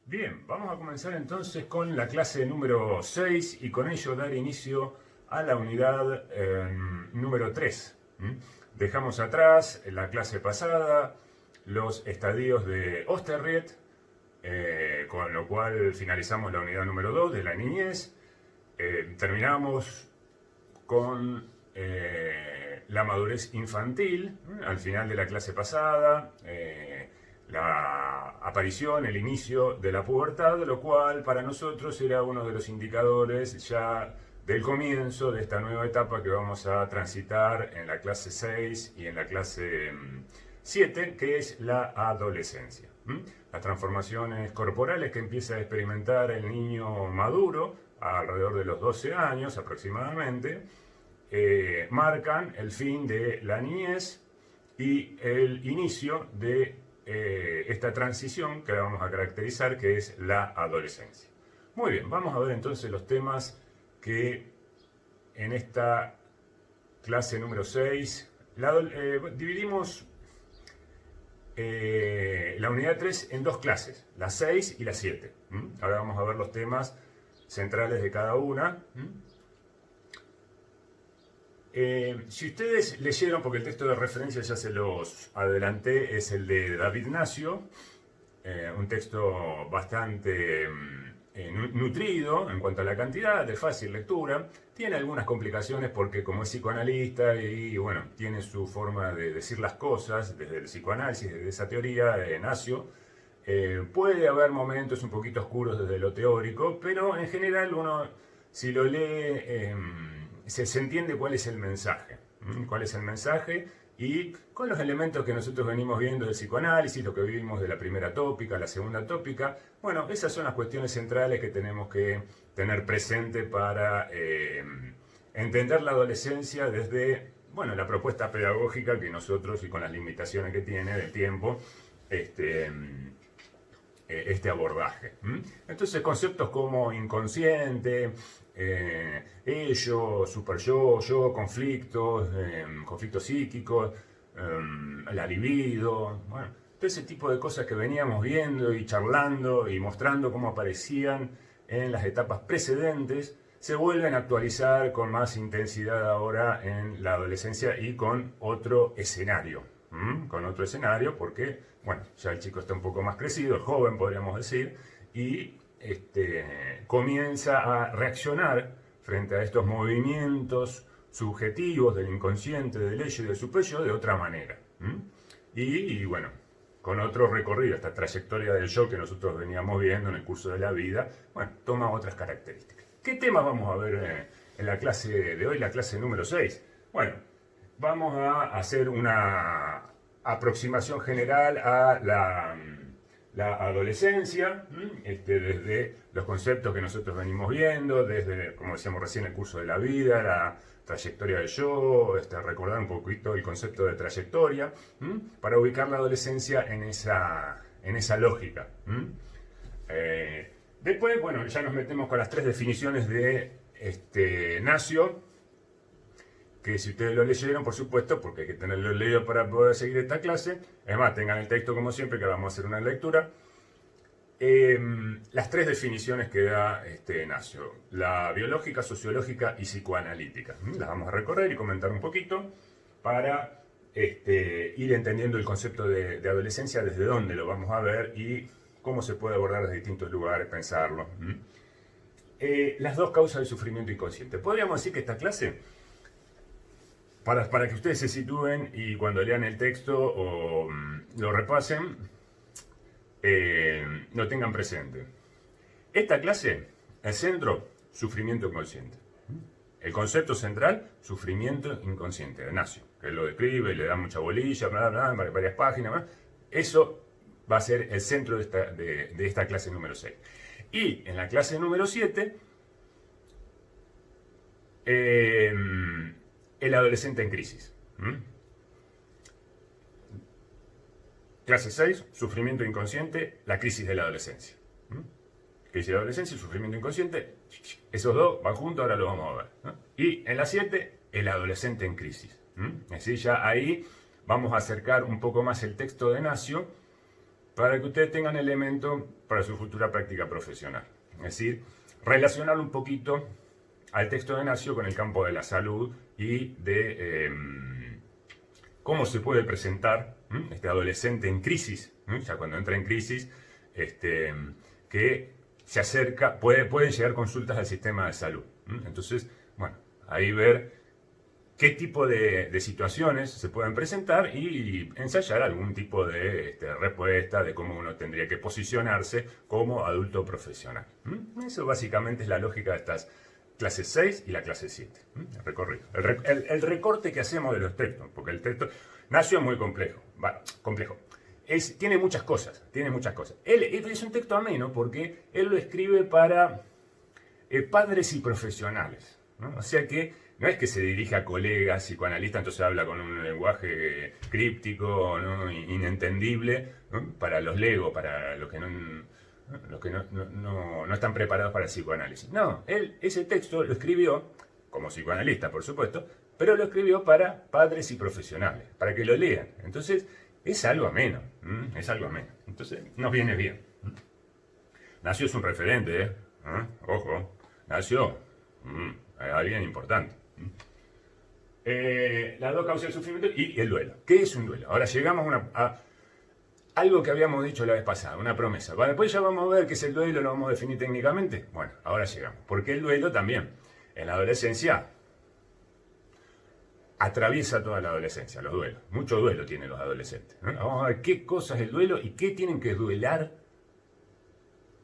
Bien, vamos a comenzar entonces con la clase número 6 y con ello dar inicio a la unidad número 3. Dejamos atrás en la clase pasada los estadios de Osterried, con lo cual finalizamos la unidad número 2 de la niñez. Terminamos con la madurez infantil al final de la clase pasada, la aparición, el inicio de la pubertad, lo cual para nosotros era uno de los indicadores ya del comienzo de esta nueva etapa que vamos a transitar en la clase 6 y en la clase 7, que es la adolescencia. Las transformaciones corporales que empieza a experimentar el niño maduro alrededor de los 12 años aproximadamente, marcan el fin de la niñez y el inicio de esta transición que vamos a caracterizar, que es la adolescencia. Muy bien, vamos a ver entonces los temas que en esta clase número 6 dividimos la unidad 3 en dos clases, la 6 y la 7. Ahora vamos a ver los temas centrales de cada una. Si ustedes leyeron, porque el texto de referencia ya se los adelanté, es el de David Nacio, un texto bastante nutrido en cuanto a la cantidad, de fácil lectura. Tiene algunas complicaciones porque como es psicoanalista y bueno, tiene su forma de decir las cosas desde el psicoanálisis, desde esa teoría de Nacio. Puede haber momentos un poquito oscuros desde lo teórico, pero en general uno, si lo lee, se entiende cuál es el mensaje. Cuál es el mensaje y con los elementos que nosotros venimos viendo del psicoanálisis, lo que vimos de la primera tópica, la segunda tópica, bueno, esas son las cuestiones centrales que tenemos que tener presente para entender la adolescencia desde, bueno, la propuesta pedagógica que nosotros, y con las limitaciones que tiene del tiempo, este abordaje. Entonces conceptos como inconsciente, ello, super yo, conflictos, conflictos psíquicos, la libido, bueno, todo ese tipo de cosas que veníamos viendo y charlando y mostrando cómo aparecían en las etapas precedentes, se vuelven a actualizar con más intensidad ahora en la adolescencia y con otro escenario. Con otro escenario porque, bueno, ya el chico está un poco más crecido, el joven podríamos decir, y comienza a reaccionar frente a estos movimientos subjetivos del inconsciente, del ello y del superyo de otra manera. Y bueno, con otro recorrido, esta trayectoria del yo que nosotros veníamos viendo en el curso de la vida, bueno, toma otras características. ¿Qué temas vamos a ver en la clase de hoy, la clase número 6? Bueno, vamos a hacer una aproximación general a la adolescencia, desde los conceptos que nosotros venimos viendo, desde, como decíamos recién, el curso de la vida, la trayectoria del yo, recordar un poquito el concepto de trayectoria, para ubicar la adolescencia en esa lógica. Después, bueno, ya nos metemos con las tres definiciones de Nacio, que si ustedes lo leyeron, por supuesto, porque hay que tenerlo leído para poder seguir esta clase. Además, tengan el texto como siempre, que vamos a hacer una lectura. Las tres definiciones que da Nacio: la biológica, sociológica y psicoanalítica. Las vamos a recorrer y comentar un poquito para ir entendiendo el concepto de adolescencia, desde dónde lo vamos a ver y cómo se puede abordar desde distintos lugares, pensarlo. Las dos causas del sufrimiento inconsciente. Podríamos decir que esta clase, para que ustedes se sitúen y cuando lean el texto o lo repasen, lo tengan presente. Esta clase, el centro, sufrimiento inconsciente. El concepto central, sufrimiento inconsciente, de Nacio, que lo describe, le da mucha bolilla, bla, bla, bla, varias páginas, bla. Eso va a ser el centro de esta clase número 6. Y en la clase número 7, el adolescente en crisis. Clase 6, sufrimiento inconsciente, la crisis de la adolescencia. Crisis de la adolescencia y sufrimiento inconsciente, esos dos van juntos, ahora lo vamos a ver. Y en la 7, el adolescente en crisis. Así ya ahí vamos a acercar un poco más el texto de Nacio para que ustedes tengan elemento para su futura práctica profesional. Es decir, relacionarlo un poquito al texto de Nacio con el campo de la salud y de cómo se puede presentar este adolescente en crisis, ya cuando entra en crisis, que se acerca, pueden llegar consultas al sistema de salud. Entonces, bueno, ahí ver qué tipo de situaciones se pueden presentar y ensayar algún tipo de respuesta de cómo uno tendría que posicionarse como adulto profesional. Eso básicamente es la lógica de estas clases 6 y la clase 7. El recorrido. El recorte que hacemos de los textos, porque el texto Nacio es muy complejo. Complejo. Tiene muchas cosas, Él es un texto ameno porque él lo escribe para padres y profesionales, ¿no? O sea que no es que se dirige a colegas psicoanalistas, entonces habla con un lenguaje críptico, ¿no? Inentendible, ¿no? Para los legos, para los que no están preparados para el psicoanálisis. No, él ese texto lo escribió como psicoanalista, por supuesto, pero lo escribió para padres y profesionales, para que lo lean. Entonces, es algo ameno, es algo ameno. Entonces, nos viene bien. Nacio es un referente, ¿eh? Ojo, Nacio, alguien importante. Las dos causas del sufrimiento y el duelo. ¿Qué es un duelo? Ahora llegamos a algo que habíamos dicho la vez pasada, una promesa. Bueno, después ya vamos a ver qué es el duelo, lo vamos a definir técnicamente. Bueno, ahora llegamos. Porque el duelo también, en la adolescencia, atraviesa toda la adolescencia, los duelos. Mucho duelo tienen los adolescentes, ¿no? Vamos a ver qué cosa es el duelo y qué tienen que duelar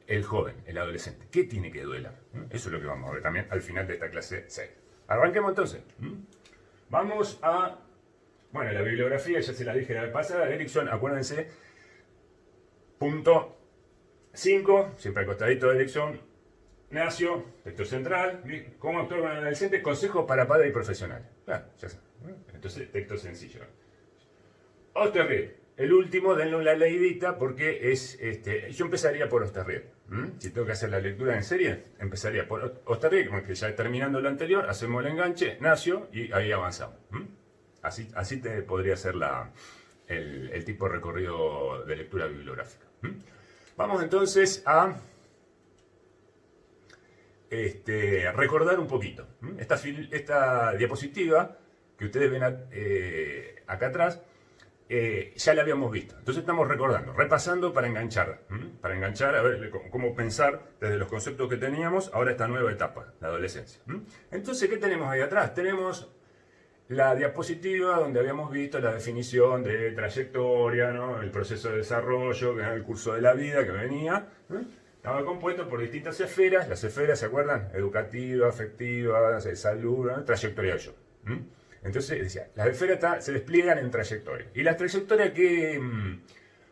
el joven, el adolescente. ¿Qué tiene que duelar? Eso es lo que vamos a ver también al final de esta clase 6. Arranquemos entonces. Vamos a... Bueno, la bibliografía ya se la dije la vez pasada. Erikson, acuérdense. Punto 5, siempre al costadito de Erikson. Nacio, texto central. ¿Cómo actuar con el adolescente? Consejos para padres y profesionales. Claro, ya está. Entonces, texto sencillo. Osterried, el último, denle una leidita porque es... yo empezaría por Osterried. Si tengo que hacer la lectura en serie, empezaría por Osterried, que ya terminando lo anterior, hacemos el enganche, Nacio, y ahí avanzamos. Así te podría ser el tipo de recorrido de lectura bibliográfica. Vamos entonces a recordar un poquito. Esta diapositiva que ustedes ven acá atrás, ya la habíamos visto. Entonces estamos recordando, repasando para enganchar. Para enganchar, a ver cómo pensar desde los conceptos que teníamos, ahora esta nueva etapa, la adolescencia. Entonces, ¿qué tenemos ahí atrás? Tenemos la diapositiva donde habíamos visto la definición de trayectoria, ¿no? El proceso de desarrollo, que era el curso de la vida que venía. Estaba compuesto por distintas esferas. Las esferas, ¿se acuerdan? Educativa, afectiva, de salud, ¿no? Trayectoria yo. Entonces, decía, las esferas se despliegan en trayectoria. ¿Y las trayectorias qué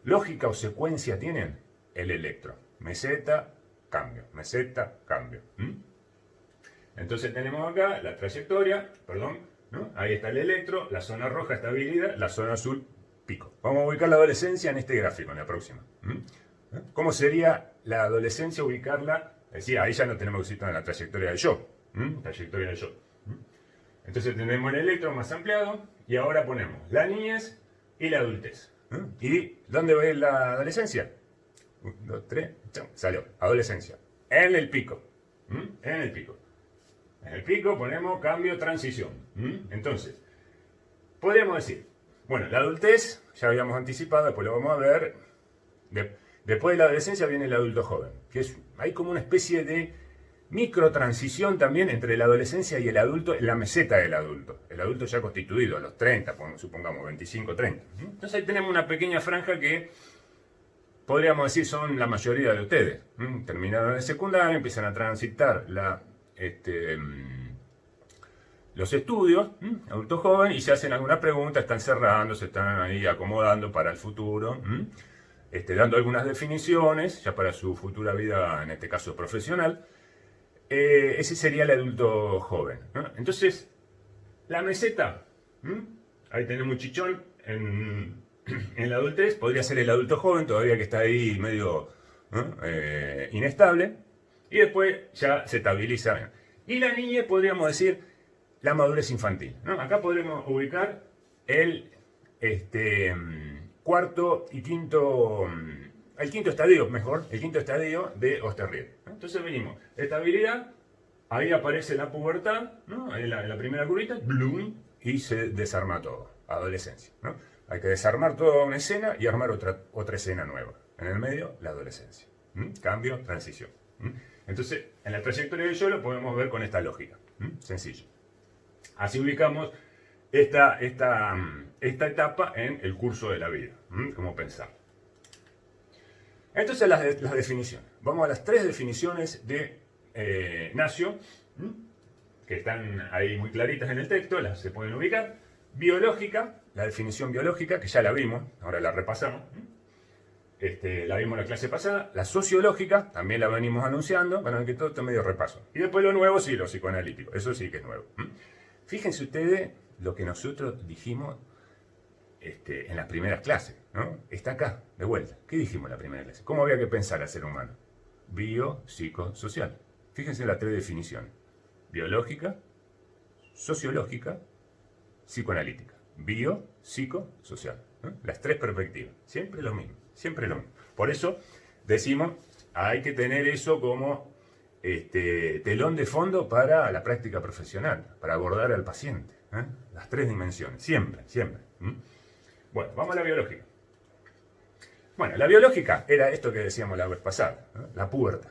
lógica o secuencia tienen? El electro. Meseta, cambio. Meseta, cambio. Entonces tenemos acá la trayectoria, ¿no? Ahí está el electro, la zona roja estabilidad, la zona azul pico. Vamos a ubicar la adolescencia en este gráfico, en la próxima. ¿Cómo sería la adolescencia ubicarla? Decía, ahí ya no tenemos que citar en la trayectoria del yo. Trayectoria del yo. Entonces tenemos el electro más ampliado y ahora ponemos la niñez y la adultez. ¿Y dónde va a ir la adolescencia? 1, 2, 3, salió. Adolescencia. En el pico. En el pico. En el pico ponemos cambio, transición. Entonces, podríamos decir, bueno, la adultez, ya habíamos anticipado, después lo vamos a ver. Después de la adolescencia viene el adulto joven, que hay como una especie de microtransición también entre la adolescencia y el adulto, en la meseta del adulto. El adulto ya constituido a los 30, supongamos 25, 30. Entonces ahí tenemos una pequeña franja que podríamos decir son la mayoría de ustedes. Terminaron el secundario, empiezan a transitar los estudios, adulto joven, y se hacen alguna pregunta, están cerrando, se están ahí acomodando para el futuro, dando algunas definiciones ya para su futura vida, en este caso profesional. Ese sería el adulto joven, ¿no? Entonces, la meseta, ahí tenemos un chichón en la adultez, podría ser el adulto joven, todavía que está ahí medio inestable, y después ya se estabiliza. Y la niñez podríamos decir la madurez infantil, ¿no? Acá podremos ubicar el cuarto y quinto el quinto estadio, mejor, el quinto estadio de Oesterried. Entonces venimos, estabilidad, ahí aparece la pubertad, ¿no? En la primera curvita, bloom, y se desarma todo, adolescencia, ¿no? Hay que desarmar toda una escena y armar otra escena nueva. En el medio, la adolescencia. Cambio, transición. Entonces, en la trayectoria del yo lo podemos ver con esta lógica. Sencillo. Así ubicamos esta etapa en el curso de la vida. ¿Cómo pensar? Entonces, las definiciones. Vamos a las 3 definiciones de Nacio, que están ahí muy claritas en el texto, las se pueden ubicar. Biológica, la definición biológica, que ya la vimos, ahora la repasamos. La vimos en la clase pasada. La sociológica, también la venimos anunciando, bueno, que todo esto es medio repaso. Y después lo nuevo, sí, lo psicoanalítico, eso sí que es nuevo. Fíjense ustedes lo que nosotros dijimos en las primeras clases, ¿no? Está acá, de vuelta. ¿Qué dijimos en la primera clase? ¿Cómo había que pensar al ser humano? Bio, psico, social. Fíjense en las 3 definiciones. Biológica, sociológica, psicoanalítica. Bio, psico, social. Las 3 perspectivas. Siempre lo mismo. Siempre lo mismo. Por eso decimos, hay que tener eso como telón de fondo para la práctica profesional, para abordar al paciente. Las 3 dimensiones. Siempre, siempre. Bueno, vamos a la biológica. Bueno, la biológica era esto que decíamos la vez pasada, la pubertad.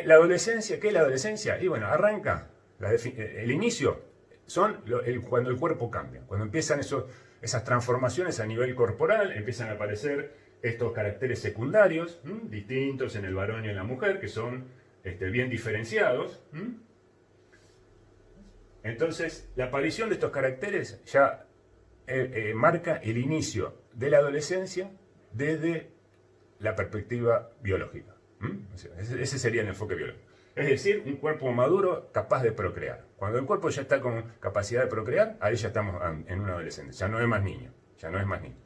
La adolescencia, ¿qué es la adolescencia? Y bueno, arranca, el inicio cuando el cuerpo cambia, cuando empiezan esas transformaciones a nivel corporal, empiezan a aparecer estos caracteres secundarios, distintos en el varón y en la mujer, que son bien diferenciados. Entonces, la aparición de estos caracteres ya marca el inicio de la adolescencia desde la perspectiva biológica. Ese sería el enfoque biológico. Es decir, un cuerpo maduro capaz de procrear. Cuando el cuerpo ya está con capacidad de procrear, ahí ya estamos en un adolescente. Ya no es más niño. Ya no es más niño.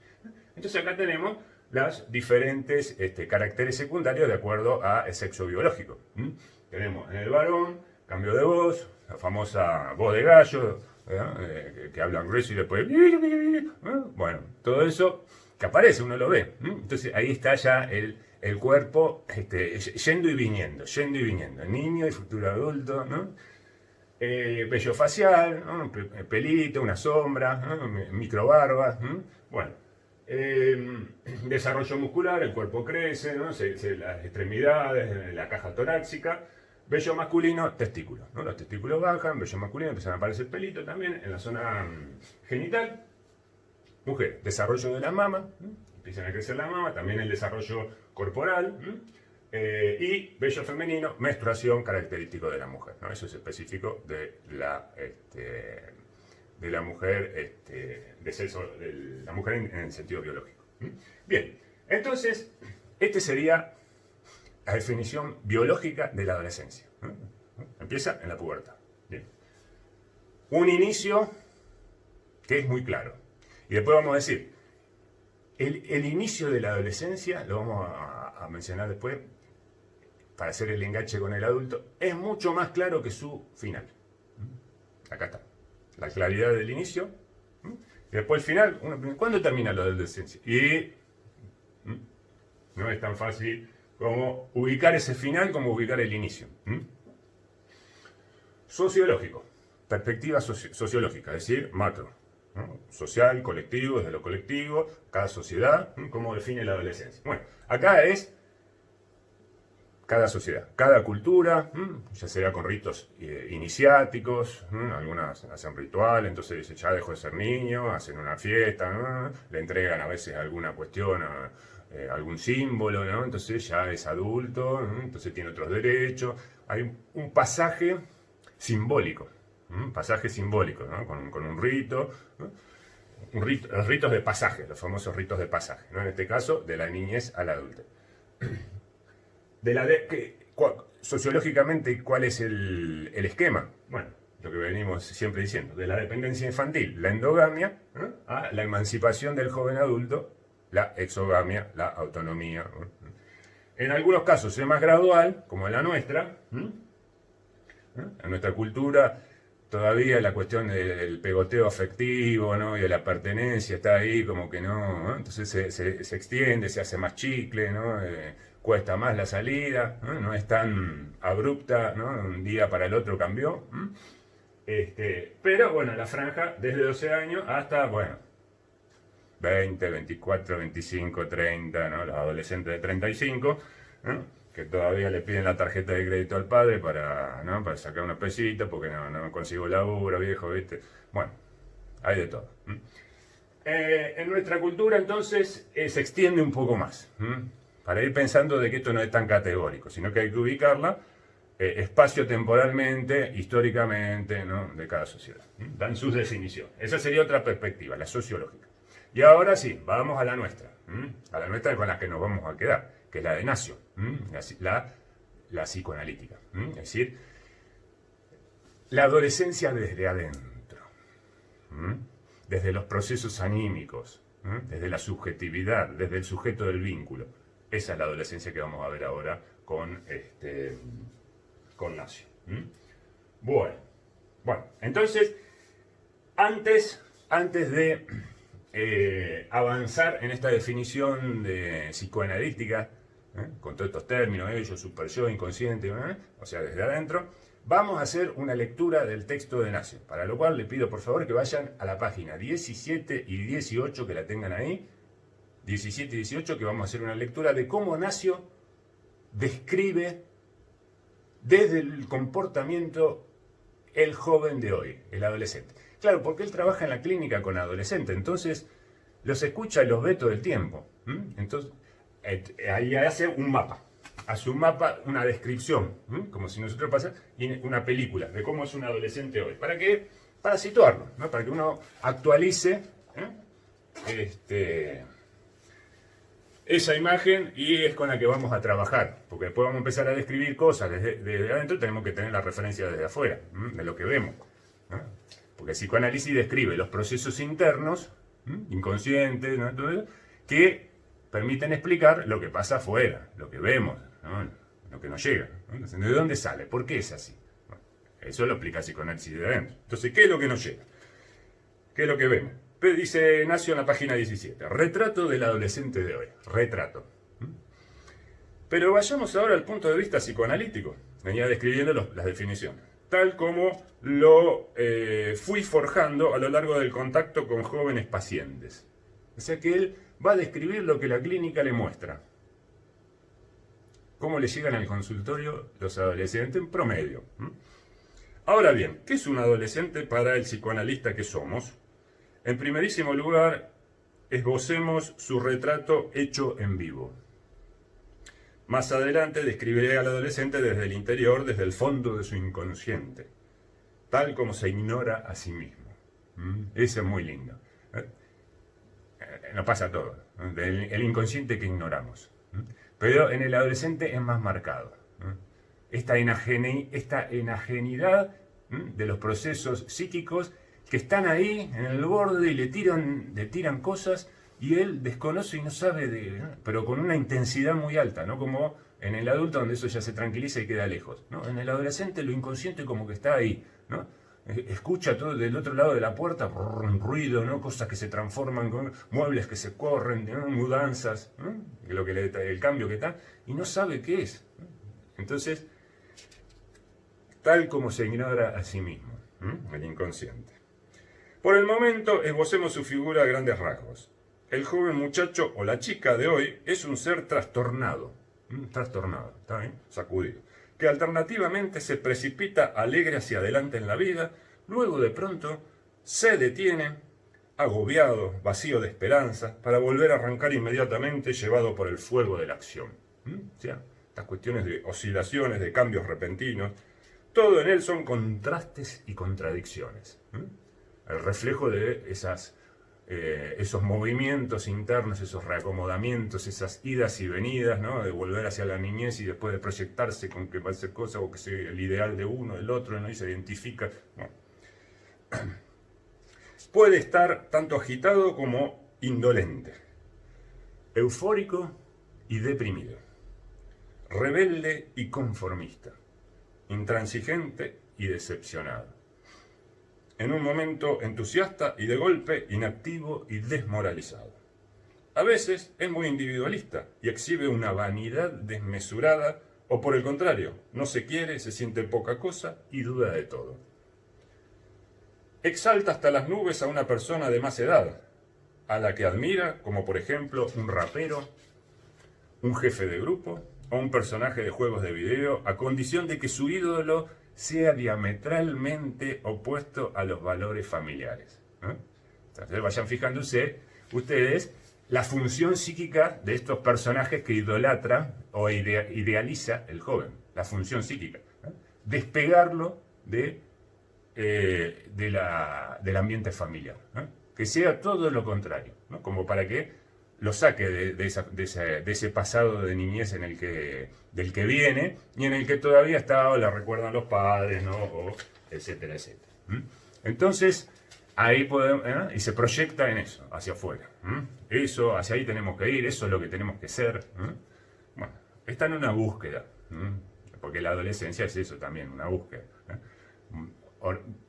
Entonces acá tenemos los diferentes caracteres secundarios de acuerdo al sexo biológico. Tenemos en el varón, cambio de voz, la famosa voz de gallo, que hablan grueso y después... Bueno, todo eso que aparece, uno lo ve. Entonces ahí está ya el cuerpo yendo y viniendo, niño y futuro adulto, ¿no? Vello facial, ¿no? Pelito, una sombra, ¿no? Microbarba, bueno, desarrollo muscular, el cuerpo crece, ¿no? Las extremidades, la caja torácica, vello masculino, testículos, ¿no? Los testículos bajan, vello masculino, empiezan a aparecer pelito también en la zona genital. Mujer, desarrollo de la mama, empiezan a crecer la mama, también el desarrollo corporal, y vello femenino, menstruación característico de la mujer, ¿no? Eso es específico de la mujer, de la mujer en el sentido biológico. Bien, entonces, sería la definición biológica de la adolescencia. Empieza en la pubertad. Bien. Un inicio que es muy claro. Y después vamos a decir, el inicio de la adolescencia, lo vamos a mencionar después, para hacer el enganche con el adulto, es mucho más claro que su final. Acá está. La claridad del inicio. Y después el final. ¿Cuándo termina la adolescencia? Y no es tan fácil como ubicar ese final como ubicar el inicio. Sociológico. Perspectiva sociológica, es decir, macro. ¿No? Social, colectivo, desde lo colectivo, cada sociedad, cómo define la adolescencia. Bueno, acá es cada sociedad, cada cultura, ya sea con ritos iniciáticos, algunas hacen ritual, entonces ya dejó de ser niño, hacen una fiesta, le entregan a veces alguna cuestión, algún símbolo, ¿no? Entonces ya es adulto, entonces tiene otros derechos. Hay un pasaje simbólico. Pasaje simbólico, ¿no? Con un rito, ¿no? Los ritos de pasaje, los famosos ritos de pasaje, ¿no? En este caso, de la niñez a la adultez. Sociológicamente, ¿cuál es el esquema? Bueno, lo que venimos siempre diciendo, de la dependencia infantil, la endogamia, ¿no? A la emancipación del joven adulto, la exogamia, la autonomía. ¿No? En algunos casos es más gradual, como en la nuestra, en nuestra cultura. todavía la cuestión del pegoteo afectivo, ¿no? Y de la pertenencia está ahí como que no, entonces se extiende, se hace más chicle, ¿no? Cuesta más la salida, ¿no? No es tan abrupta, ¿no? Un día para el otro cambió. Pero bueno, la franja desde 12 años hasta, bueno, 20, 24, 25, 30, ¿no? Los adolescentes de 35, ¿no? Que todavía le piden la tarjeta de crédito al padre para, ¿no? Para sacar unos pesitos porque no consigo laburo, viejo, ¿viste? Bueno, hay de todo. En nuestra cultura, entonces, se extiende un poco más, para ir pensando de que esto no es tan categórico, sino que hay que ubicarla espacio-temporalmente, históricamente, ¿no? De cada sociedad. Dan sus definiciones. Esa sería otra perspectiva, la sociológica. Y ahora sí, vamos a la nuestra con la que nos vamos a quedar, que es la de Nacio, la psicoanalítica. Es decir, la adolescencia desde adentro, desde los procesos anímicos, desde la subjetividad, desde el sujeto del vínculo. Esa es la adolescencia que vamos a ver ahora con Nacio. Bueno, entonces, antes de avanzar en esta definición de psicoanalítica, con todos estos términos, yo, super yo, inconsciente, o sea, desde adentro, vamos a hacer una lectura del texto de Nacio, para lo cual le pido por favor que vayan a la página 17 y 18, que la tengan ahí, 17 y 18, que vamos a hacer una lectura de cómo Nacio describe desde el comportamiento el joven de hoy, el adolescente. Claro, porque él trabaja en la clínica con adolescentes, entonces los escucha y los ve todo el tiempo. Entonces, ahí hace un mapa. Hace un mapa, una descripción, como si nosotros pasáramos una película de cómo es un adolescente hoy. ¿Para qué? Para situarlo, ¿no? Para que uno actualice esa imagen y es con la que vamos a trabajar. Porque después vamos a empezar a describir cosas desde adentro, tenemos que tener la referencia desde afuera, de lo que vemos, ¿no? Porque el psicoanálisis describe los procesos internos, inconscientes, ¿no? Que permiten explicar lo que pasa afuera, lo que vemos, ¿no? Lo que nos llega, ¿no? Entonces, ¿de dónde sale? ¿Por qué es así? Bueno, eso lo explica el psicoanálisis de adentro. Entonces, ¿qué es lo que nos llega? ¿Qué es lo que vemos? Dice Nacio en la página 17, retrato del adolescente de hoy, retrato. Pero vayamos ahora al punto de vista psicoanalítico. Venía describiendo las definiciones, tal como lo fui forjando a lo largo del contacto con jóvenes pacientes. O sea que él va a describir lo que la clínica le muestra. Cómo le llegan al consultorio los adolescentes en promedio. Ahora bien, ¿qué es un adolescente para el psicoanalista que somos? En primerísimo lugar, esbocemos su retrato hecho en vivo. Más adelante describiré al adolescente desde el interior, desde el fondo de su inconsciente, tal como se ignora a sí mismo. Eso es muy lindo. Nos pasa a todos, ¿no? El inconsciente que ignoramos. Pero en el adolescente es más marcado. Esta enajenidad de los procesos psíquicos que están ahí en el borde y le tiran cosas y él desconoce y no sabe, pero con una intensidad muy alta, no como en el adulto donde eso ya se tranquiliza y queda lejos, ¿no? En el adolescente lo inconsciente como que está ahí, ¿no? Escucha todo del otro lado de la puerta, ruido, ¿no? Cosas que se transforman, con muebles que se corren, ¿no? Mudanzas, ¿no? El cambio que está, y no sabe qué es, ¿no? Entonces, tal como se ignora a sí mismo, el inconsciente. Por el momento, esbocemos su figura a grandes rasgos. El joven muchacho o la chica de hoy es un ser trastornado, ¿está bien? Sacudido, que alternativamente se precipita alegre hacia adelante en la vida, luego de pronto se detiene, agobiado, vacío de esperanza, para volver a arrancar inmediatamente llevado por el fuego de la acción. O sea, estas cuestiones de oscilaciones, de cambios repentinos, todo en él son contrastes y contradicciones. El reflejo de esos movimientos internos, esos reacomodamientos, esas idas y venidas, ¿no? De volver hacia la niñez y después de proyectarse con que va a ser cosa o que sea el ideal de uno, del otro, ¿no? Y se identifica. Bueno. Puede estar tanto agitado como indolente, eufórico y deprimido, rebelde y conformista, intransigente y decepcionado. en un momento entusiasta y de golpe inactivo y desmoralizado. A veces es muy individualista y exhibe una vanidad desmesurada o por el contrario, no se quiere, se siente poca cosa y duda de todo. Exalta hasta las nubes a una persona de más edad, a la que admira, como por ejemplo un rapero, un jefe de grupo o un personaje de juegos de video, a condición de que su ídolo sea diametralmente opuesto a los valores familiares. Entonces vayan fijándose ustedes la función psíquica de estos personajes que idolatra o idealiza el joven. La función psíquica. Despegarlo del ambiente familiar. Que sea todo lo contrario. Como para que lo saque de ese pasado de niñez del que viene y en el que todavía está o le recuerdan los padres, ¿no? O etcétera, etcétera. Entonces, ahí podemos, y se proyecta en eso, hacia afuera. Eso, hacia ahí tenemos que ir, eso es lo que tenemos que ser. Bueno, está en una búsqueda, porque la adolescencia es eso también, una búsqueda.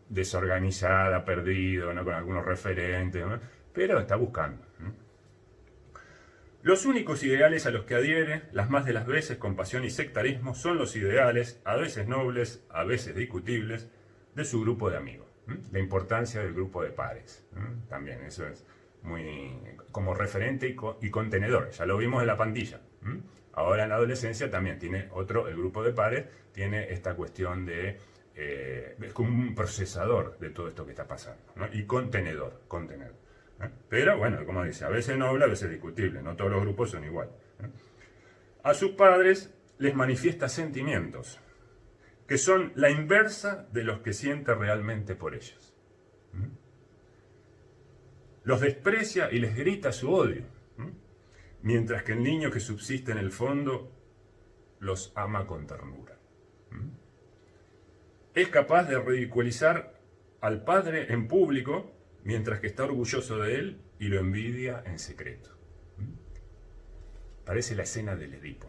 Desorganizada, perdido, ¿no? Con algunos referentes, ¿no? Pero está buscando. Los únicos ideales a los que adhiere, las más de las veces con pasión y sectarismo, son los ideales, a veces nobles, a veces discutibles, de su grupo de amigos. La importancia del grupo de pares. También eso es muy como referente y contenedor. Ya lo vimos en la pandilla. Ahora en la adolescencia también tiene el grupo de pares tiene esta cuestión de es como un procesador de todo esto que está pasando, ¿no? Y contenedor. Pero bueno, como dice, a veces noble, a veces discutible, no todos los grupos son igual. A sus padres les manifiesta sentimientos que son la inversa de los que siente realmente por ellos. Los desprecia y les grita su odio, mientras que el niño que subsiste en el fondo los ama con ternura. Es capaz de ridiculizar al padre en público, mientras que está orgulloso de él y lo envidia en secreto. Parece la escena del Edipo.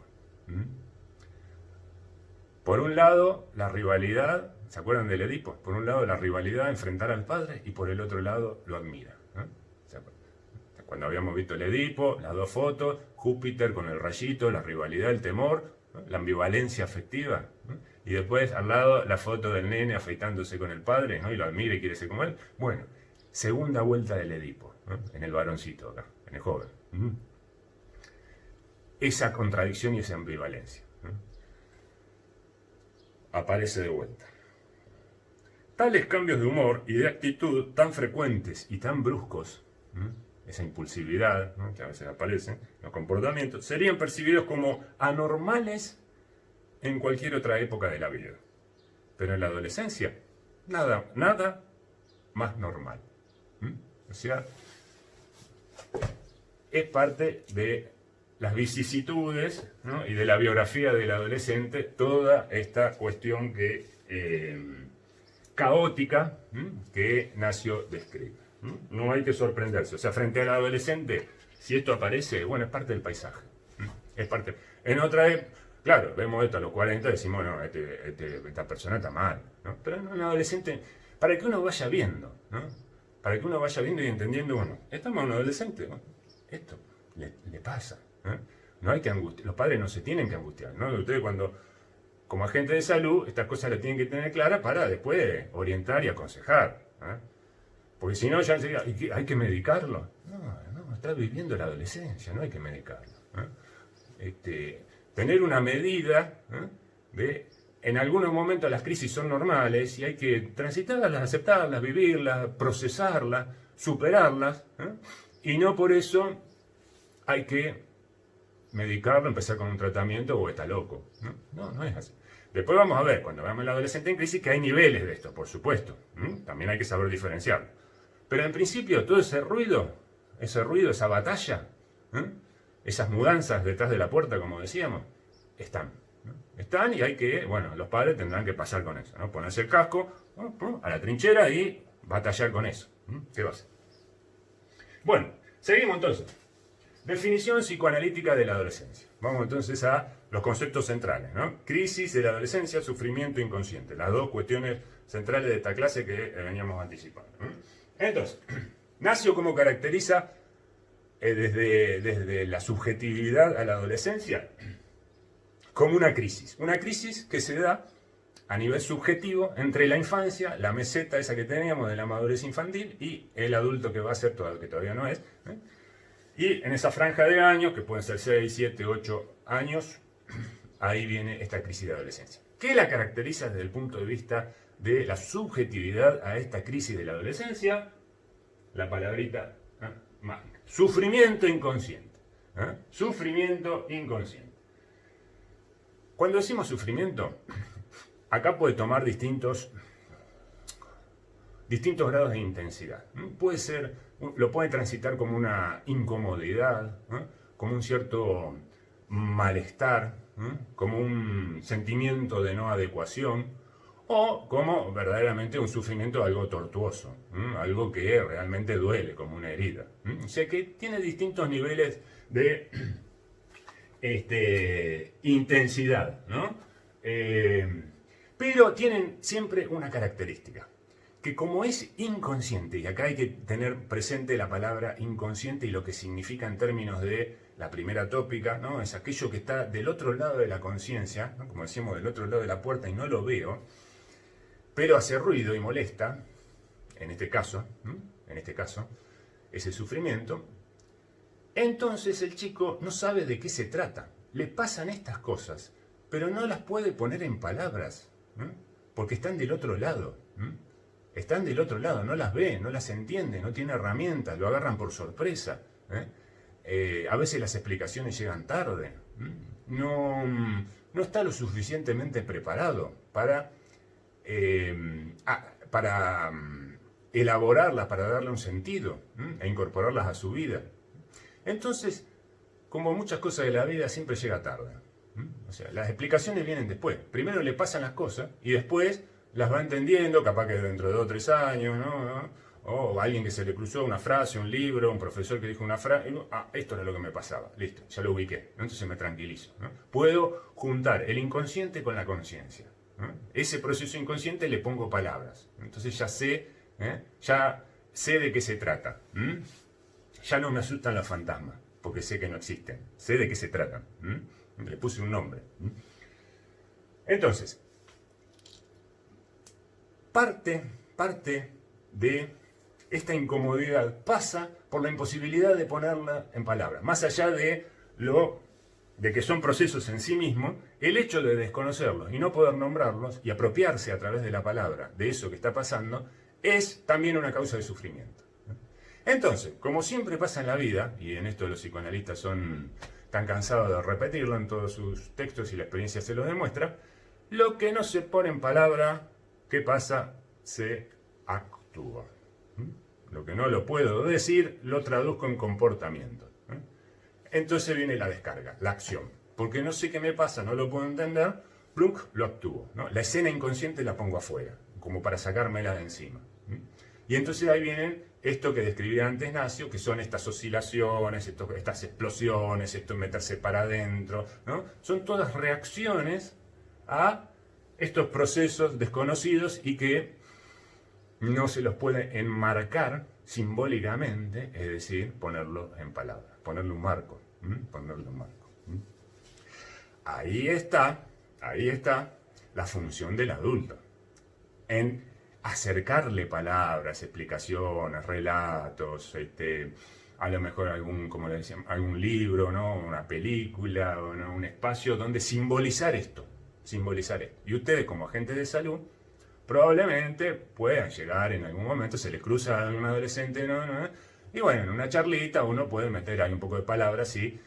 Por un lado, la rivalidad, ¿se acuerdan del Edipo? Por un lado, la rivalidad de enfrentar al padre y por el otro lado, lo admira. Cuando habíamos visto el Edipo, las dos fotos, Júpiter con el rayito, la rivalidad, el temor, la ambivalencia afectiva. Y después, al lado, la foto del nene afeitándose con el padre, ¿no? Y lo admira y quiere ser como él. Bueno, segunda vuelta del Edipo, en el varoncito acá, en el joven. Esa contradicción y esa ambivalencia aparece de vuelta. Tales cambios de humor y de actitud tan frecuentes y tan bruscos, esa impulsividad, ¿no? Que a veces aparece en los comportamientos, serían percibidos como anormales en cualquier otra época de la vida. Pero en la adolescencia, nada más normal. O sea, es parte de las vicisitudes, ¿no? Y de la biografía del adolescente, toda esta cuestión caótica que Nacio describe. No hay que sorprenderse. O sea, frente al adolescente, si esto aparece, bueno, es parte del paisaje. Es parte. En otra época, claro, vemos esto a los 40 y decimos, no, esta persona está mal, ¿no? Pero en un adolescente, para que uno vaya viendo, ¿no? Para que uno vaya viendo y entendiendo, bueno, estamos en un adolescente, ¿no? Esto le pasa. No hay que angustiar, los padres no se tienen que angustiar, ¿no? Ustedes como agente de salud, estas cosas las tienen que tener claras para después orientar y aconsejar. Porque si no, ya enseguida, ¿hay que medicarlo? No, está viviendo la adolescencia, no hay que medicarlo. Tener una medida en algunos momentos las crisis son normales y hay que transitarlas, aceptarlas, vivirlas, procesarlas, superarlas, y no por eso hay que medicarlo, empezar con un tratamiento o está loco. No es así. Después vamos a ver, cuando veamos el adolescente en crisis, que hay niveles de esto, por supuesto. También hay que saber diferenciarlo. Pero en principio, todo ese ruido, esa batalla, esas mudanzas detrás de la puerta, como decíamos, están. Están y hay que, bueno, los padres tendrán que pasar con eso, ¿no? Ponerse el casco, a la trinchera y batallar con eso. ¿Qué va a hacer? Bueno, seguimos entonces. Definición psicoanalítica de la adolescencia. Vamos entonces a los conceptos centrales, ¿no? Crisis de la adolescencia, sufrimiento inconsciente. Las dos cuestiones centrales de esta clase que veníamos anticipando. Entonces, Nacio, ¿cómo caracteriza desde la subjetividad a la adolescencia? Como una crisis que se da a nivel subjetivo entre la infancia, la meseta esa que teníamos de la madurez infantil, y el adulto que va a ser, que todavía no es. Y en esa franja de años, que pueden ser 6, 7, 8 años, ahí viene esta crisis de adolescencia. ¿Qué la caracteriza desde el punto de vista de la subjetividad a esta crisis de la adolescencia? La palabrita mágica. Sufrimiento inconsciente. Sufrimiento inconsciente. Cuando decimos sufrimiento, acá puede tomar distintos grados de intensidad. Puede ser, lo puede transitar como una incomodidad, como un cierto malestar, como un sentimiento de no adecuación, o como verdaderamente un sufrimiento algo tortuoso, algo que realmente duele, como una herida. O sea que tiene distintos niveles de intensidad, ¿no? Pero tienen siempre una característica, que como es inconsciente, y acá hay que tener presente la palabra inconsciente y lo que significa en términos de la primera tópica, ¿no? Es aquello que está del otro lado de la conciencia, ¿no? Como decíamos, del otro lado de la puerta y no lo veo, pero hace ruido y molesta, en este caso, ese sufrimiento. Entonces el chico no sabe de qué se trata. Le pasan estas cosas, pero no las puede poner en palabras, porque están del otro lado. Están del otro lado, no las ve, no las entiende, no tiene herramientas, lo agarran por sorpresa. A veces las explicaciones llegan tarde. No está lo suficientemente preparado para elaborarlas, para darle un sentido e incorporarlas a su vida. Entonces, como muchas cosas de la vida, siempre llega tarde. O sea, las explicaciones vienen después. Primero le pasan las cosas y después las va entendiendo, capaz que dentro de 2 o 3 años, ¿no? O alguien que se le cruzó una frase, un libro, un profesor que dijo una frase, esto era lo que me pasaba, listo, ya lo ubiqué, entonces me tranquilizo. Puedo juntar el inconsciente con la conciencia. Ese proceso inconsciente le pongo palabras, entonces ya sé de qué se trata. Ya no me asustan los fantasmas, porque sé que no existen, sé de qué se tratan. Le puse un nombre. Entonces, parte de esta incomodidad pasa por la imposibilidad de ponerla en palabras. Más allá de que son procesos en sí mismos, el hecho de desconocerlos y no poder nombrarlos y apropiarse a través de la palabra de eso que está pasando es también una causa de sufrimiento. Entonces, como siempre pasa en la vida, y en esto los psicoanalistas están cansados de repetirlo en todos sus textos y la experiencia se los demuestra, lo que no se pone en palabra, ¿qué pasa? Se actúa. Lo que no lo puedo decir, lo traduzco en comportamiento. Entonces viene la descarga, la acción. Porque no sé qué me pasa, no lo puedo entender, plunk, lo actúo. La escena inconsciente la pongo afuera, como para sacármela de encima. Y entonces ahí vienen esto que describía antes Nacio, que son estas oscilaciones, estas explosiones, esto meterse para adentro, ¿no? Son todas reacciones a estos procesos desconocidos y que no se los puede enmarcar simbólicamente, es decir, ponerlo en palabras, ponerle un marco. Ahí está la función del adulto, en acercarle palabras, explicaciones, relatos, a lo mejor algún libro, ¿no? Una película, ¿no? Un espacio donde simbolizar esto. Y ustedes como agentes de salud probablemente puedan llegar en algún momento, se les cruza a un adolescente, ¿no? Y bueno, en una charlita uno puede meter ahí un poco de palabras y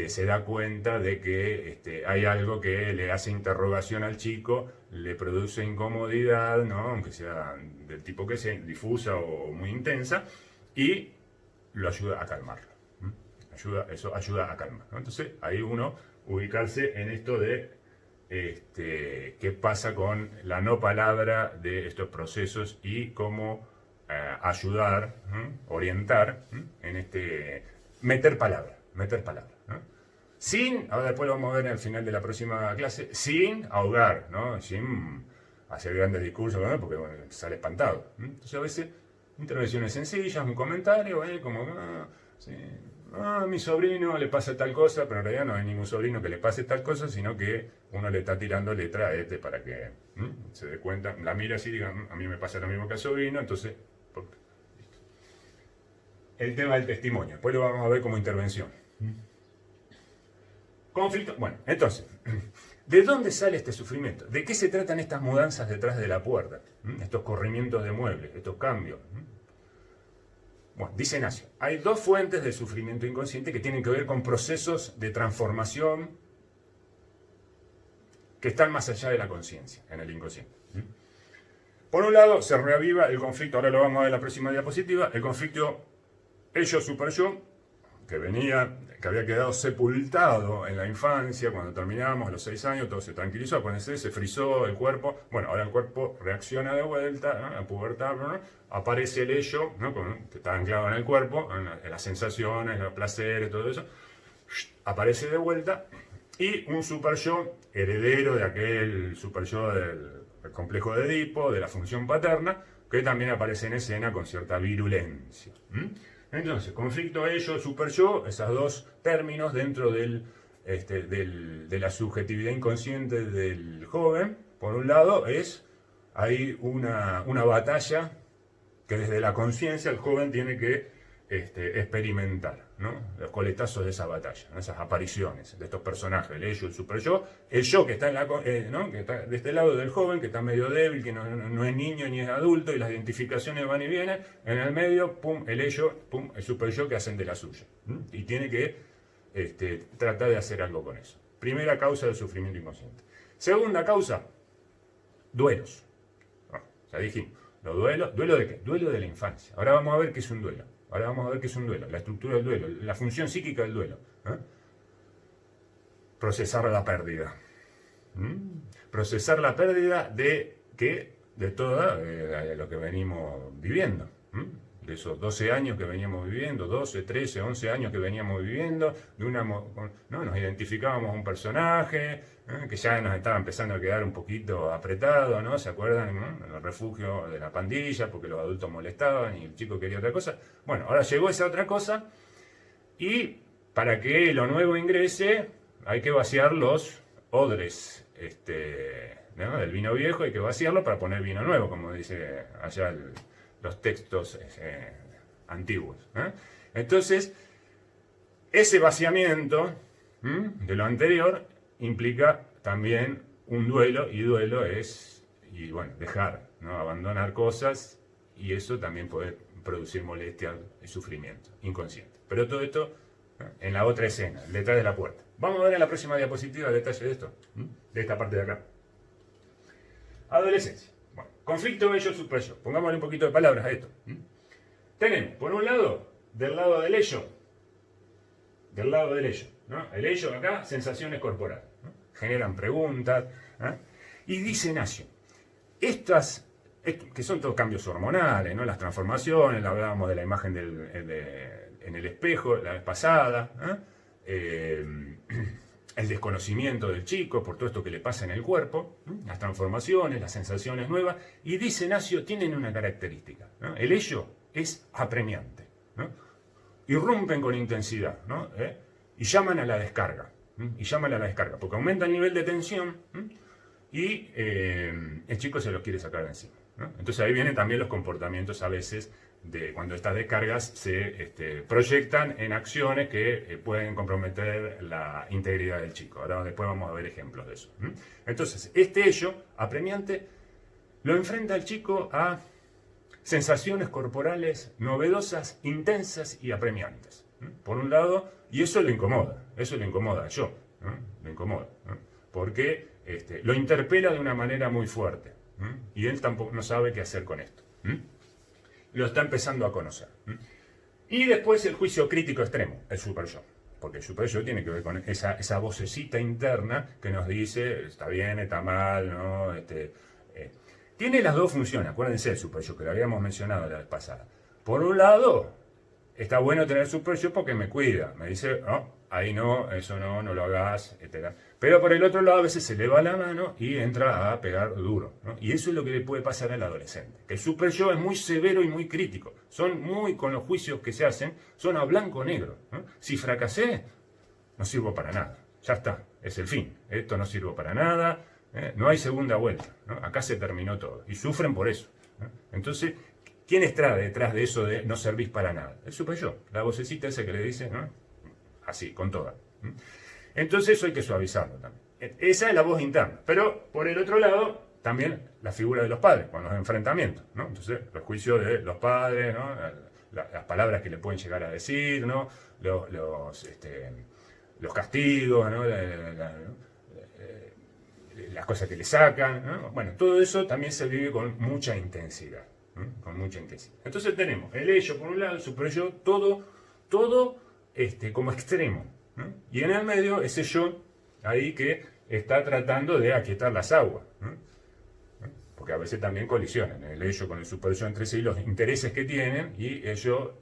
se da cuenta de que hay algo que le hace interrogación al chico, le produce incomodidad, ¿no? Aunque sea del tipo que sea, difusa o muy intensa, y lo ayuda a calmarlo. Eso ayuda a calmar, ¿no? Entonces ahí uno ubicarse en esto de qué pasa con la no palabra de estos procesos y cómo ayudar, orientar en meter palabra, ¿no? Sin, ahora después lo vamos a ver al final de la próxima clase, sin ahogar, ¿no? Sin hacer grandes discursos, ¿no? Porque bueno, sale espantado. Entonces a veces intervenciones sencillas, un comentario, como, sí, a mi sobrino le pasa tal cosa, pero en realidad no hay ningún sobrino que le pase tal cosa, sino que uno le está tirando letra a este para que se dé cuenta, la mira así y diga, a mí me pasa lo mismo que al sobrino, entonces, listo. El tema del testimonio, después lo vamos a ver como intervención. Conflicto, bueno, entonces, ¿de dónde sale este sufrimiento? ¿De qué se tratan estas mudanzas detrás de la puerta? Estos corrimientos de muebles, estos cambios. Bueno, dice Nacio, hay dos fuentes de sufrimiento inconsciente que tienen que ver con procesos de transformación que están más allá de la conciencia, en el inconsciente. Por un lado, se reaviva el conflicto, ahora lo vamos a ver en la próxima diapositiva, el conflicto ello-super-yo, que había quedado sepultado en la infancia, cuando terminamos a los 6 años, todo se tranquilizó, acuérdense, se frizó el cuerpo, bueno, ahora el cuerpo reacciona de vuelta, ¿no? La pubertad, ¿no? Aparece el ello, ¿no? Que está anclado en el cuerpo, en las sensaciones, los placeres, todo eso, aparece de vuelta, y un super yo, heredero de aquel super yo del complejo de Edipo, de la función paterna, que también aparece en escena con cierta virulencia. Entonces, conflicto ello, super yo, esos dos términos dentro de la subjetividad inconsciente del joven, por un lado, hay una batalla que desde la conciencia el joven tiene que experimentar, ¿no? Los coletazos de esa batalla, ¿no? Esas apariciones de estos personajes, el ello, el super yo, el yo que está, ¿no? Que está de este lado del joven, que está medio débil, que no es niño ni es adulto, y las identificaciones van y vienen, en el medio, pum, el ello, pum, el super yo que hacen de la suya. Y tiene que tratar de hacer algo con eso. Primera causa del sufrimiento inconsciente. Segunda causa, duelos. Ya dijimos, los duelos, ¿duelo de qué? Duelo de la infancia. Ahora vamos a ver qué es un duelo. La estructura del duelo, la función psíquica del duelo. Procesar la pérdida. Procesar la pérdida de todo lo que venimos viviendo. De esos 12 años que veníamos viviendo, 12, 13, 11 años que veníamos viviendo, ¿no? Nos identificábamos un personaje, que ya nos estaba empezando a quedar un poquito apretado, ¿no? ¿Se acuerdan? ¿No? En el refugio de la pandilla, porque los adultos molestaban y el chico quería otra cosa. Bueno, ahora llegó esa otra cosa, y para que lo nuevo ingrese, hay que vaciar los odres, ¿no? Del vino viejo, hay que vaciarlo para poner vino nuevo, como dice allá los textos antiguos. Entonces, ese vaciamiento de lo anterior implica también un duelo, y duelo es, dejar, ¿no? Abandonar cosas, y eso también puede producir molestia y sufrimiento inconsciente. Pero todo esto en la otra escena, detrás de la puerta. Vamos a ver en la próxima diapositiva el detalle de esto, de esta parte de acá. Adolescencia. Bueno, conflicto ello, super yo. Pongámosle un poquito de palabras a esto. Tenemos, por un lado, del lado del ello, ¿no? El ello acá, sensaciones corporales, ¿no? Generan preguntas, y dice Nacio, que son todos cambios hormonales, ¿no? Las transformaciones, hablábamos de la imagen en el espejo la vez pasada, el desconocimiento del chico por todo esto que le pasa en el cuerpo, las transformaciones, las sensaciones nuevas, y dice Nacio, tienen una característica, ¿no? El ello es apremiante, ¿no? Irrumpen con intensidad, ¿no? Y llaman a la descarga, porque aumenta el nivel de tensión, y el chico se los quiere sacar de encima, ¿no? Entonces ahí vienen también los comportamientos a veces de cuando estas descargas se proyectan en acciones que pueden comprometer la integridad del chico. Ahora después vamos a ver ejemplos de eso. Entonces, este ello apremiante lo enfrenta al chico a sensaciones corporales novedosas, intensas y apremiantes. Por un lado, y eso le incomoda al yo, le incomoda, porque lo interpela de una manera muy fuerte, y él tampoco no sabe qué hacer con esto. Lo está empezando a conocer. Y después el juicio crítico extremo, el super yo. Porque el super yo tiene que ver con esa vocecita interna que nos dice, está bien, está mal, ¿no? Tiene las dos funciones, acuérdense del super yo, que lo habíamos mencionado la vez pasada. Por un lado, está bueno tener super yo porque me cuida, me dice, no, ahí no, eso no, no lo hagas, etc. Pero por el otro lado a veces se le va la mano y entra a pegar duro, ¿no? Y eso es lo que le puede pasar al adolescente, que el super yo es muy severo y muy crítico, son muy, con los juicios que se hacen, son a blanco o negro, ¿no? Si fracasé, no sirvo para nada, ya está, es el fin, esto no sirvo para nada, no hay segunda vuelta, ¿no? Acá se terminó todo, y sufren por eso, ¿no? Entonces, ¿quién está detrás de eso de no servís para nada? El super yo, la vocecita esa que le dice, ¿no? Así, con toda. Entonces eso hay que suavizarlo también. Esa es la voz interna. Pero por el otro lado, también la figura de los padres, con los enfrentamientos, ¿no? Entonces, los juicios de los padres, ¿no? Las palabras que le pueden llegar a decir, ¿no? Los castigos, ¿no? Las cosas que le sacan, ¿no? Bueno, todo eso también se vive con mucha intensidad. Con mucha intensidad. Entonces tenemos el ello por un lado, el super yo, todo como extremo, ¿no? Y en el medio ese yo ahí que está tratando de aquietar las aguas, ¿no? Porque a veces también colisionan el ello con el super yo entre sí, los intereses que tienen, y el yo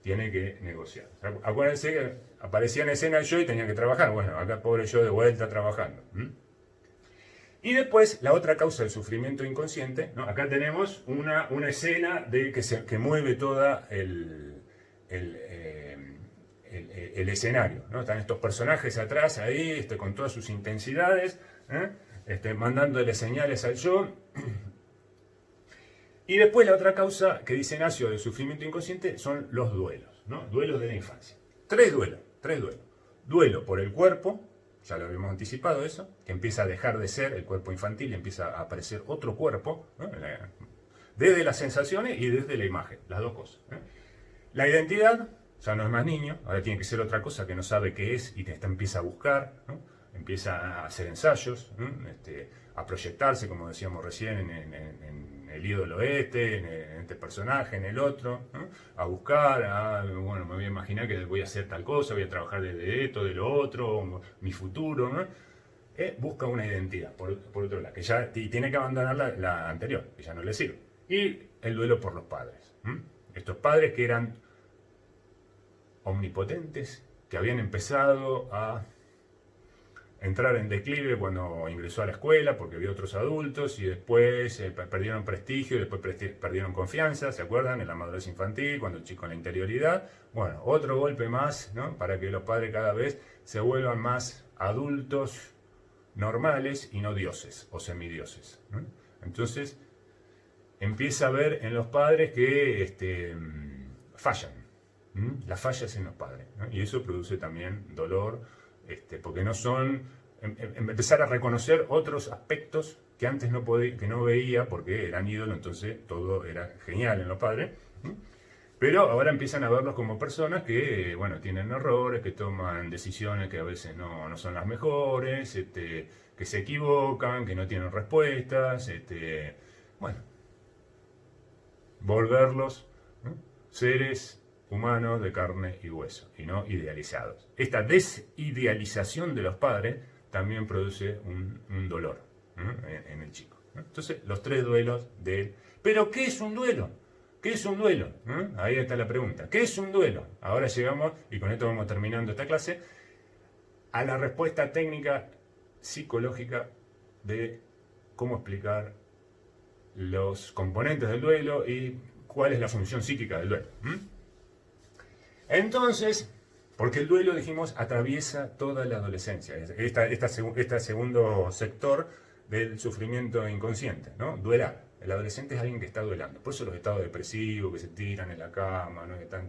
tiene que negociar. Acuérdense que aparecía en escena el yo y tenía que trabajar. Bueno, acá pobre yo de vuelta trabajando. Y después, la otra causa del sufrimiento inconsciente, ¿no? Acá tenemos una escena que mueve toda el escenario, ¿no? Están estos personajes atrás, ahí, con todas sus intensidades, mandándole señales al yo. Y después la otra causa que dice Ignacio del sufrimiento inconsciente son los duelos, ¿no? Duelos de la infancia. Tres duelos. Duelo por el cuerpo, ya lo habíamos anticipado eso, que empieza a dejar de ser el cuerpo infantil y empieza a aparecer otro cuerpo, ¿no? Desde las sensaciones y desde la imagen, las dos cosas. La identidad, ya no es más niño, ahora tiene que ser otra cosa que no sabe qué es y empieza a buscar, ¿no? Empieza a hacer ensayos, ¿no? A proyectarse, como decíamos recién, en el ídolo en este personaje, en el otro, ¿no? A buscar, bueno, me voy a imaginar que voy a hacer tal cosa, voy a trabajar de esto, de lo otro, mi futuro, ¿no? Busca una identidad, por otro lado, que ya tiene que abandonar la anterior, que ya no le sirve. Y el duelo por los padres. Estos padres que eran omnipotentes, que habían empezado a entrar en declive cuando ingresó a la escuela porque vio otros adultos y después perdieron prestigio y después perdieron confianza, ¿se acuerdan? En la madurez infantil, cuando el chico en la interioridad. Bueno, otro golpe más, ¿no? Para que los padres cada vez se vuelvan más adultos normales y no dioses o semidioses, ¿no? Entonces empieza a ver en los padres que fallan, las fallas en los padres, ¿no? Y eso produce también dolor, porque no son, empezar a reconocer otros aspectos que antes que no veía porque eran ídolos, entonces todo era genial en los padres, pero ahora empiezan a verlos como personas que, bueno, tienen errores, que toman decisiones que a veces no son las mejores, que se equivocan, que no tienen respuestas, bueno, volverlos, ¿no? Seres humanos de carne y hueso, y no idealizados. Esta desidealización de los padres también produce un dolor, ¿no? en el chico, ¿no? Entonces, los tres duelos de él. ¿Pero qué es un duelo? ¿Qué es un duelo? ¿No? Ahí está la pregunta. ¿Qué es un duelo? Ahora llegamos, y con esto vamos terminando esta clase, a la respuesta técnica psicológica de cómo explicar los componentes del duelo y cuál es la función psíquica del duelo. Entonces, porque el duelo, dijimos, atraviesa toda la adolescencia. Este segundo sector del sufrimiento inconsciente, ¿no? Duelar. El adolescente es alguien que está duelando. Por eso los estados depresivos, que se tiran en la cama, ¿no? Están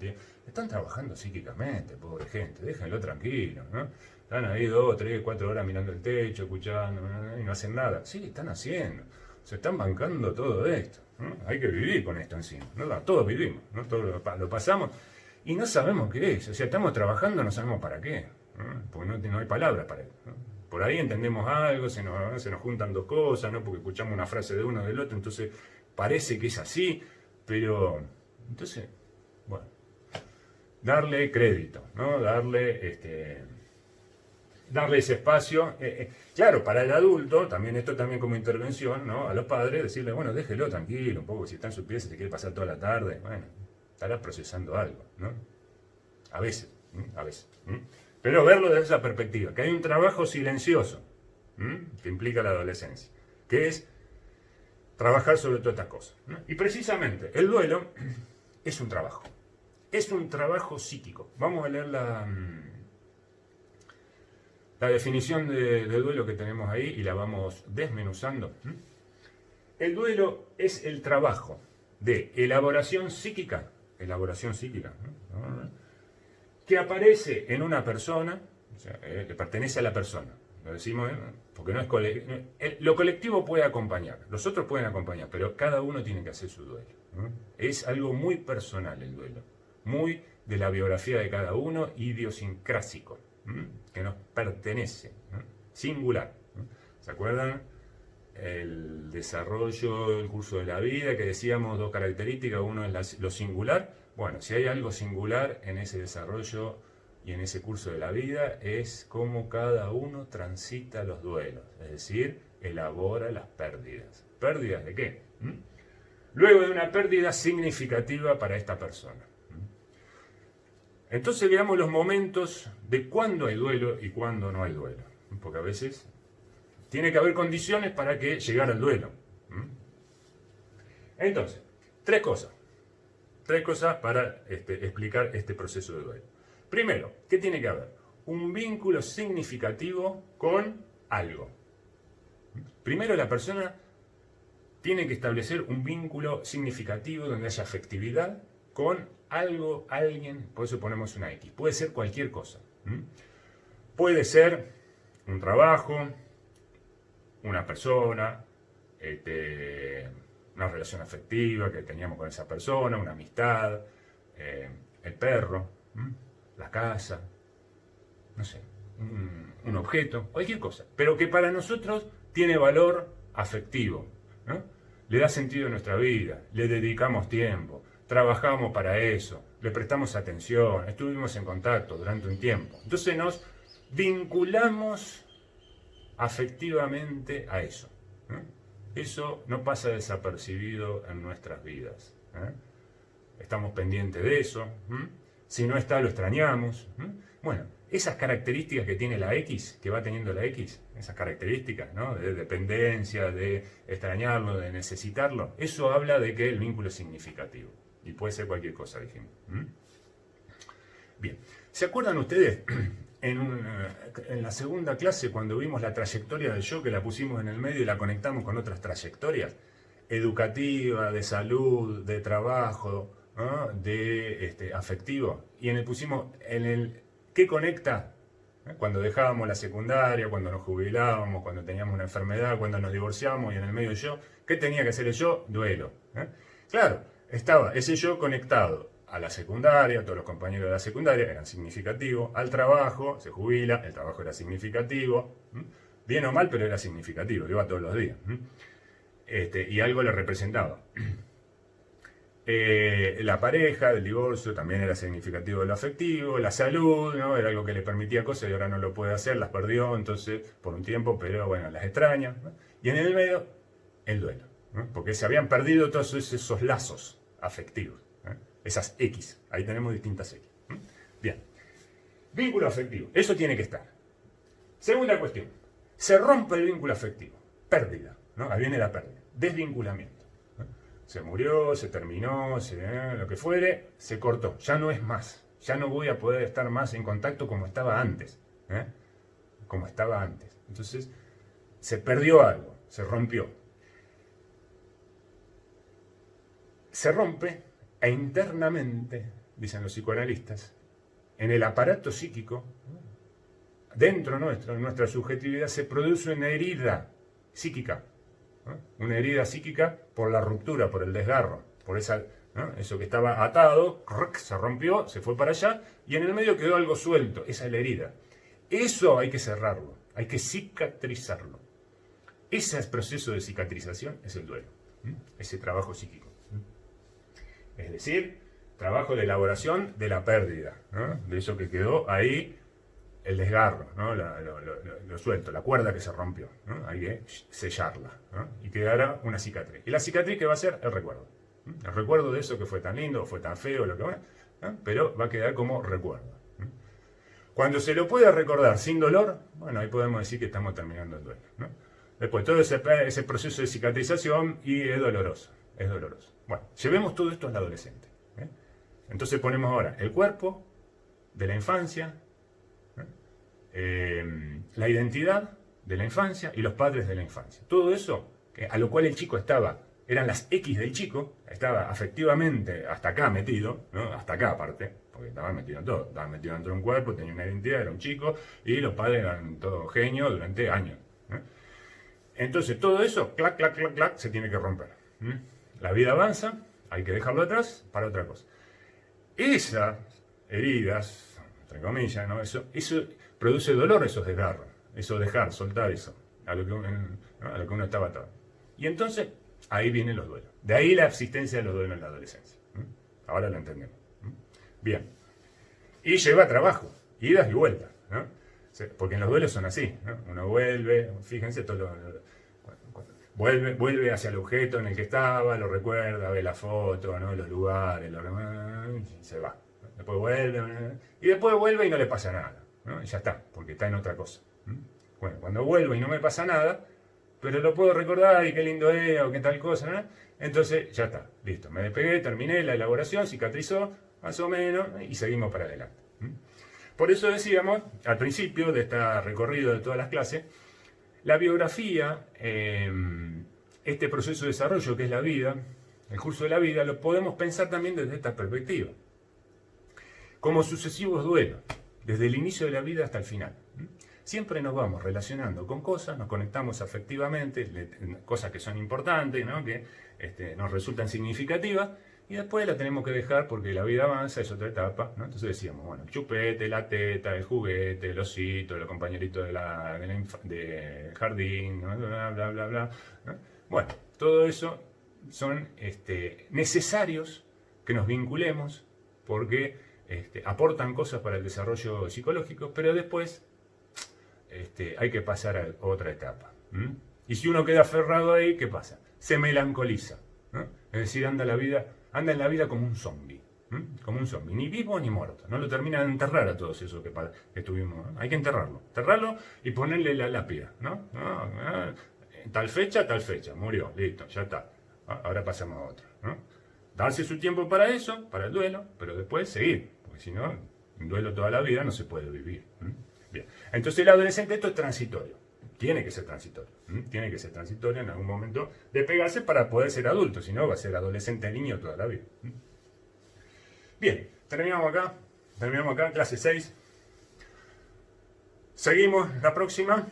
trabajando psíquicamente, pobre gente. Déjenlo tranquilo, ¿no? Están ahí 2, 3, 4 horas mirando el techo, escuchando, ¿no? Y no hacen nada. Sí, están haciendo. Se están bancando todo esto, ¿no? Hay que vivir con esto encima, ¿no? Todos vivimos, ¿no? Todos lo pasamos. Y no sabemos qué es, o sea, estamos trabajando, no sabemos para qué, ¿no? Porque no hay palabras para eso, ¿no? Por ahí entendemos algo, se nos juntan dos cosas, ¿no? Porque escuchamos una frase de uno o del otro, entonces parece que es así, pero, entonces, bueno, darle crédito, ¿no? Darle ese espacio, claro, para el adulto, también esto también como intervención, ¿no? A los padres, decirle, bueno, déjelo tranquilo, un poco, si está en su pieza, se quiere pasar toda la tarde, bueno, estará procesando algo, ¿no? a veces, a veces. Pero verlo desde esa perspectiva, que hay un trabajo silencioso que implica la adolescencia, que es trabajar sobre todas estas cosas. Y precisamente el duelo es un trabajo psíquico. Vamos a leer la definición de duelo que tenemos ahí y la vamos desmenuzando. El duelo es el trabajo de elaboración psíquica, ¿no? Que aparece en una persona, o sea, que pertenece a la persona. Lo decimos, porque no es lo colectivo puede acompañar, los otros pueden acompañar, pero cada uno tiene que hacer su duelo, ¿no? Es algo muy personal el duelo, muy de la biografía de cada uno, idiosincrásico, que nos pertenece, ¿no? Singular, ¿no? ¿Se acuerdan? El desarrollo, el curso de la vida, que decíamos dos características, uno es lo singular. Bueno, si hay algo singular en ese desarrollo y en ese curso de la vida, es cómo cada uno transita los duelos, es decir, elabora las pérdidas. ¿Pérdidas de qué? Luego de una pérdida significativa para esta persona. Entonces veamos los momentos de cuándo hay duelo y cuándo no hay duelo, porque a veces tiene que haber condiciones para que llegar al duelo. Entonces, tres cosas para explicar este proceso de duelo. Primero, ¿qué tiene que haber? Un vínculo significativo con algo. Primero, la persona tiene que establecer un vínculo significativo donde haya afectividad con algo, alguien, por eso ponemos una X. Puede ser cualquier cosa. Puede ser un trabajo, una persona, una relación afectiva que teníamos con esa persona, una amistad, el perro, la casa, no sé, un objeto, cualquier cosa, pero que para nosotros tiene valor afectivo, ¿no? Le da sentido a nuestra vida, le dedicamos tiempo, trabajamos para eso, le prestamos atención, estuvimos en contacto durante un tiempo. Entonces nos vinculamos afectivamente a eso, ¿no? Eso no pasa desapercibido en nuestras vidas, ¿eh? Estamos pendientes de eso. Si no está, lo extrañamos. Bueno, esas características que tiene la X, que va teniendo la X, esas características, ¿no? De dependencia, de extrañarlo, de necesitarlo, eso habla de que el vínculo es significativo. Y puede ser cualquier cosa, dijimos. Bien, ¿se acuerdan ustedes en la segunda clase cuando vimos la trayectoria del yo, que la pusimos en el medio y la conectamos con otras trayectorias? Educativa, de salud, de trabajo, ¿no? De afectivo. Y pusimos en el ¿qué conecta? Cuando dejábamos la secundaria, cuando nos jubilábamos, cuando teníamos una enfermedad, cuando nos divorciamos y en el medio yo, ¿qué tenía que hacer el yo? Duelo. Claro, estaba ese yo conectado a la secundaria, todos los compañeros de la secundaria eran significativos, al trabajo, se jubila, el trabajo era significativo, bien o mal, pero era significativo, iba todos los días, y algo le representaba. La pareja, el divorcio, también era significativo de lo afectivo, la salud, ¿no? Era algo que le permitía cosas y ahora no lo puede hacer, las perdió, entonces, por un tiempo, pero bueno, las extraña, ¿no? Y en el medio, el duelo, ¿no? Porque se habían perdido todos esos lazos afectivos. Esas X, ahí tenemos distintas X. Bien, vínculo afectivo, eso tiene que estar. Segunda cuestión, se rompe el vínculo afectivo, pérdida, ¿no? Ahí viene la pérdida, desvinculamiento. Se murió, se terminó, lo que fuere, se cortó, ya no es más, ya no voy a poder estar más en contacto como estaba antes, como estaba antes. Entonces, se perdió algo, se rompió. Se rompe e internamente, dicen los psicoanalistas, en el aparato psíquico, dentro nuestro, en nuestra subjetividad, se produce una herida psíquica. Una herida psíquica por la ruptura, por el desgarro, por esa, ¿no? Eso que estaba atado, se rompió, se fue para allá, y en el medio quedó algo suelto, esa es la herida. Eso hay que cerrarlo, hay que cicatrizarlo. Ese proceso de cicatrización es el duelo, ese trabajo psíquico. Es decir, trabajo de elaboración de la pérdida, ¿no? De eso que quedó ahí, el desgarro, ¿no? Lo suelto, la cuerda que se rompió, ¿no? Hay que sellarla, ¿no? Y quedará una cicatriz. ¿Y la cicatriz qué va a ser? El recuerdo. El recuerdo de eso que fue tan lindo, fue tan feo, lo que va, pero va a quedar como recuerdo. Cuando se lo pueda recordar sin dolor, bueno, ahí podemos decir que estamos terminando el duelo, ¿no? Después, todo ese proceso de cicatrización y es doloroso, es doloroso. Bueno, llevemos todo esto al adolescente. Entonces ponemos ahora el cuerpo de la infancia, la identidad de la infancia y los padres de la infancia. Todo eso, a lo cual el chico estaba, eran las X del chico, estaba afectivamente hasta acá metido, ¿no? Hasta acá aparte, porque estaba metido en todo, estaba metido dentro de un cuerpo, tenía una identidad, era un chico, y los padres eran todos genios durante años. Entonces todo eso, clac, clac, clac, clac, se tiene que romper. La vida avanza, hay que dejarlo atrás para otra cosa. Esas heridas, entre comillas, ¿no? Eso produce dolor, esos desgarros, eso dejar, soltar eso, a lo que uno estaba atado. Y entonces, ahí vienen los duelos. De ahí la existencia de los duelos en la adolescencia. Ahora lo entendemos. Bien. Y lleva trabajo, idas y vueltas, ¿no? Porque en los duelos son así, ¿no? Uno vuelve, fíjense, vuelve hacia el objeto en el que estaba, lo recuerda, ve la foto, ¿no? Los lugares, se va. Después vuelve, y después vuelve y no le pasa nada, ¿no? Y ya está, porque está en otra cosa. Bueno, cuando vuelvo y no me pasa nada, pero lo puedo recordar y qué lindo es o qué tal cosa, ¿no? Entonces ya está, listo, me despegué, terminé la elaboración, cicatrizó, más o menos, y seguimos para adelante. Por eso decíamos, al principio de este recorrido de todas las clases, la biografía, este proceso de desarrollo que es la vida, el curso de la vida, lo podemos pensar también desde esta perspectiva, como sucesivos duelos, desde el inicio de la vida hasta el final. Siempre nos vamos relacionando con cosas, nos conectamos afectivamente, cosas que son importantes, ¿no? Que nos resultan significativas, y después la tenemos que dejar porque la vida avanza, es otra etapa, ¿no? Entonces decíamos, bueno, el chupete, la teta, el juguete, el osito, los compañeritos del jardín, ¿no? Bla, bla, bla, bla, ¿no? Bueno, todo eso son necesarios que nos vinculemos porque aportan cosas para el desarrollo psicológico, pero después hay que pasar a otra etapa. Y si uno queda aferrado ahí, ¿qué pasa? Se melancoliza, ¿no? Es decir, anda en la vida como un zombie. Como un zombie, ni vivo ni muerto. No lo terminan de enterrar a todos esos que tuvimos, ¿no? Hay que enterrarlo y ponerle la lápida, ¿no? Tal fecha, murió, listo, ya está. Ahora pasamos a otra, ¿no? Darse su tiempo para eso, para el duelo, pero después seguir, porque si no, un duelo toda la vida no se puede vivir. Bien, entonces el adolescente, esto es transitorio. Tiene que ser transitorio. Tiene que ser transitorio en algún momento de pegarse para poder ser adulto. Si no, va a ser adolescente niño toda la vida. Bien, terminamos acá, clase 6. Seguimos la próxima.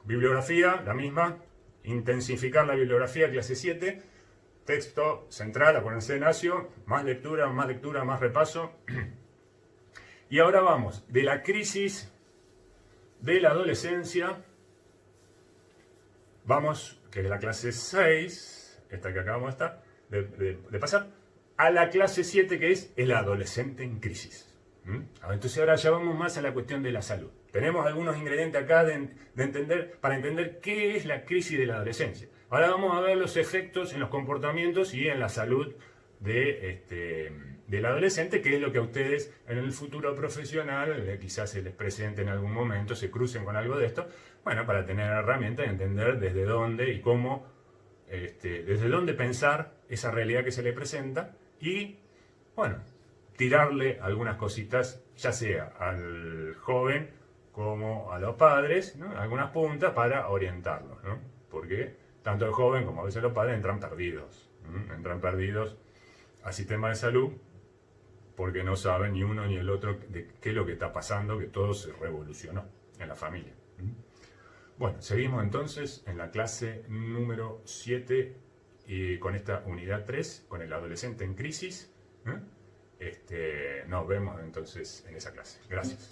Bibliografía, la misma. Intensificar la bibliografía, clase 7. Texto central, acuérdense de Nacio. Más lectura, más repaso. Y ahora vamos de la crisis de la adolescencia. Vamos, que es la clase 6, esta que acabamos de pasar, a la clase 7, que es el adolescente en crisis. Entonces ahora ya vamos más a la cuestión de la salud. Tenemos algunos ingredientes acá para entender qué es la crisis de la adolescencia. Ahora vamos a ver los efectos en los comportamientos y en la salud del adolescente, que es lo que a ustedes en el futuro profesional quizás se les presente en algún momento, se crucen con algo de esto, bueno, para tener herramientas y entender desde dónde y cómo, desde dónde pensar esa realidad que se le presenta y, bueno, tirarle algunas cositas, ya sea al joven como a los padres, ¿no? Algunas puntas para orientarlos, ¿no? Porque tanto el joven como a veces los padres entran perdidos al sistema de salud porque no saben ni uno ni el otro de qué es lo que está pasando, que todo se revolucionó en la familia. Bueno, seguimos entonces en la clase número 7 y con esta unidad 3, con el adolescente en crisis. Nos vemos entonces en esa clase. Gracias.